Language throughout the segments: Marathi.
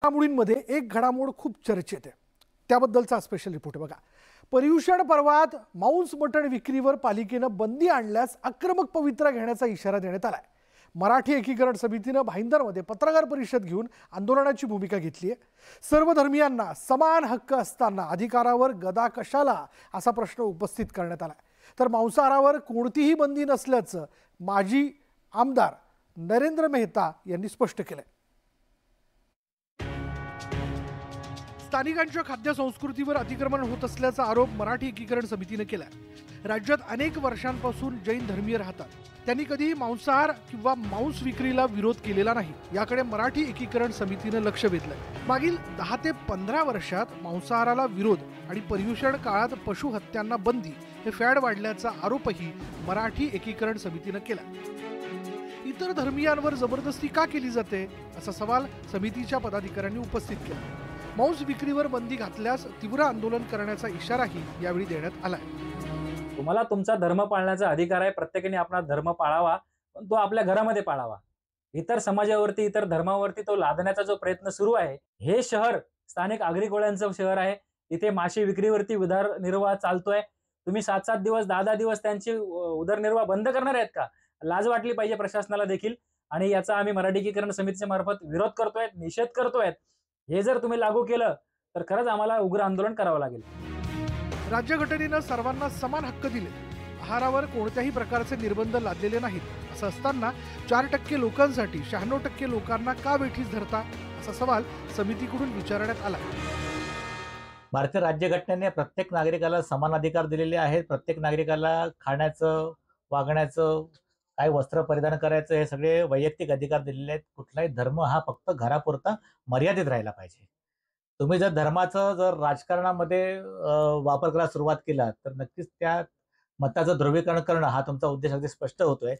घडामोडींमध्ये एक घडामोड खूप चर्चेत आहे, त्याबद्दलचा स्पेशल रिपोर्ट आहे बघा। पर्युषण पर्वात मांस मटण विक्रीवर पालिकेनं बंदी आणल्यास आक्रमक पवित्रा घेण्याचा इशारा देण्यात आलाय। मराठी एकीकरण समितीनं भाईंदरमध्ये पत्रकार परिषद घेऊन आंदोलनाची भूमिका घेतली आहे। सर्व धर्मियांना समान हक्क असताना अधिकारावर गदा कशाला असा प्रश्न उपस्थित करण्यात आलाय। तर मांसाहारावर कोणतीही बंदी नसल्याचं माजी आमदार नरेंद्र मेहता यांनी स्पष्ट केलंय। स्थानिकांच्या खाद्य संस्कृतीवर अतिक्रमण होत असल्याचा आरोप मराठी एकीकरण समितीने केलाय। राज्यात अनेक वर्षांपासून जैन धर्मीय राहतात, त्यांनी कधीही मांसाहार किंवा मांस विक्रीला विरोध केलेला नाही। याकडे मराठी एकीकरण समितीने लक्ष वेधलंय। मागील 10 ते 15 वर्षात मांसाहाराला विरोध आणि पर्युषण काळात पशुहत्यांना बंदी हे फॅड वाढल्याचा आरोपही मराठी एकीकरण समितीने केला। इतर धर्मियांवर जबरदस्ती का केली जाते असा सवाल समितीच्या पदाधिकाऱ्यांनी उपस्थित केला। मांस विक्रीवर बंदी घातल्यास तीव्र आंदोलन करण्याचा इशाराही यावेळी देण्यात आलाय। तुम्हाला तुमचा धर्म पाळण्याचा अधिकार आहे, प्रत्येकाने आपला धर्म पाळावा, पण तो आपल्या घरामध्ये पाळावा। इतर समाजावरती, इतर धर्मावरती तो लादण्याचा जो प्रयत्न सुरू आहे, हे शहर स्थानिक आगरीकोळ्यांचं शहर आहे। इथे माशी विक्रीवरती उदरनिर्वाह चालतोय। तुम्ही 7-7 दिवस 10-10 दिवस त्यांची उदरनिर्वाह बंद करणार आहेत का? लाज वाटली पाहिजे प्रशासनाला देखील। आणि याचा आम्ही मराठी एकीकरण समितीच्या मार्फत विरोध करतोय, निषेध करतोय। हे जर तुम्ही लागू केलं तर खरंच आम्हाला उग्र आंदोलन करावं लागेल। राज्यघटनेनं सर्वांना समान हक्क दिले, आहारावर कोणत्याही प्रकारचे निर्बंध लादलेले नाहीत। असं असताना 4% लोकांसाठी 96% लोकांना का वेठीस धरता असा सवाल समितीकडून विचारण्यात आला। भारतीय राज्यघटनेने प्रत्येक नागरिकाला समान अधिकार दिलेले आहेत। प्रत्येक नागरिकाला खाण्याचं, वागण्याचं, काय वस्त्र परिधान करायचं हे सगळे वैयक्तिक अधिकार दिलेले आहेत। कुठलाही धर्म हा फक्त घरापुरता मर्यादित राहिला पाहिजे। तुम्ही जर धर्माचं राजकारणामध्ये वापर करायला सुरुवात केला तर नक्कीच त्या मताचं ध्रुवीकरण करणं हा तुमचा उद्देश अगदी स्पष्ट होतोय।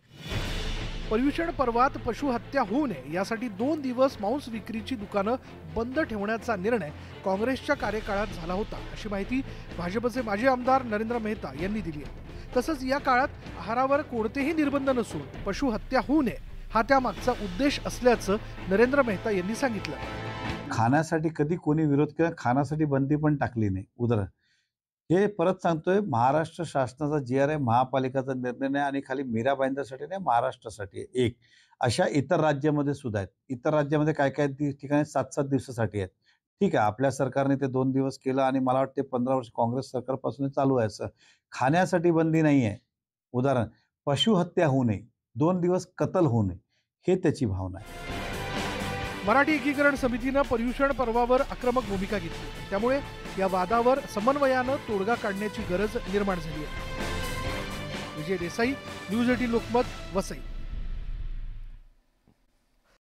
पर्युषण पर्वात पशुहत्या होऊ नये यासाठी 2 दिवस मांस विक्रीची दुकानं बंद ठेवण्याचा निर्णय काँग्रेसच्या कार्यकाळात झाला होता, अशी माहिती भाजपचे माजी आमदार नरेंद्र मेहता यांनी दिली आहे। तसंच या काळात आहारावर कोणतेही निर्बंध नसून पशुहत्या होऊ नये हा त्यामागचा उद्देश असल्याचं नरेंद्र मेहता यांनी सांगितलं। खाण्यासाठी कधी कोणी विरोध केला, खाण्यासाठी बंदी पण टाकली नाही। उदाहरण हे परत सांगतोय, महाराष्ट्र शासनाचा GR आहे, महापालिकेचा निर्णय नाही आणि खाली मीरा भाईंदरसाठी नाही, महाराष्ट्रासाठी आहे। एक अशा इतर राज्यामध्ये सुद्धा आहेत। इतर राज्यामध्ये काय काय ठिकाणी 7-7 दिवसासाठी आहेत। ठीक आहे, आपल्या सरकारने ते 2 दिवस केलं आणि मला वाटते 15 वर्ष काँग्रेस सरकारपासून चालू आहे। असं खाण्यासाठी बंदी नाही आहे। उदाहरण पशुहत्या होऊ नये, 2 दिवस कत्ल होऊ नये, हे त्याची भावना आहे। मराठी एकीकरण समितीनं पर्युषण पर्वावर आक्रमक भूमिका घेतली, त्यामुळे या वादावर समन्वयानं तोडगा काढण्याची गरज निर्माण झाली आहे। विजय देसाई, न्यूज 18 लोकमत, वसई।